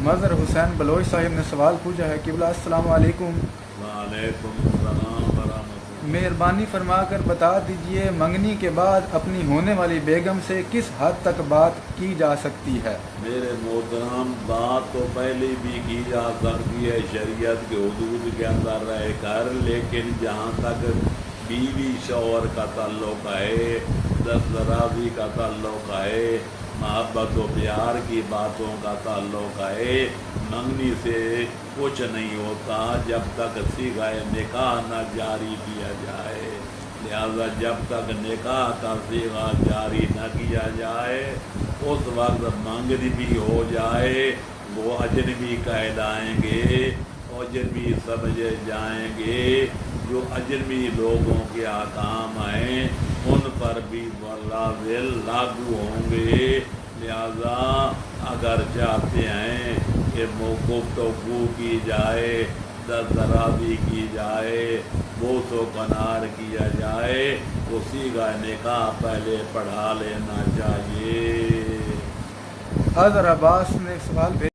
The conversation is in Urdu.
مظہر حسین بلوچ صاحب نے سوال پوچھا ہے قبلہ السلام علیکم، وعلیکم السلام ورحمۃ اللہ۔ مہربانی فرما کر بتا دیجئے منگنی کے بعد اپنی ہونے والی بیگم سے کس حد تک بات کی جا سکتی ہے؟ میرے محترم، بات تو پہلے بھی کی جا سکتی ہے شریعت کے حدود کے اندر رہ کر، لیکن جہاں تک بیوی شوہر کا تعلق ہے، دست درازی کا تعلق ہے، محبت و پیار کی باتوں کا تعلق ہے، منگنی سے کچھ نہیں ہوتا جب تک صیغہ نکاح نہ جاری کیا جائے۔ لہذا جب تک نکاح کا صیغہ جاری نہ کیا جائے اس وقت منگنی بھی ہو جائے وہ اجنبی کہلائیں گے، اجنبی سمجھے جائیں گے۔ جو اجنبی لوگوں کے احکام ہیں ان پر بھی لاگو ہوں گے۔ لہذا اگر چاہتے ہیں کہ گفتگو کی جائے، دست درازی کی جائے، بوس و کنار کیا جائے تو صیغہ نکاح پہلے پڑھا لینا چاہیے۔ اظہر عباس نے سوال بھیجا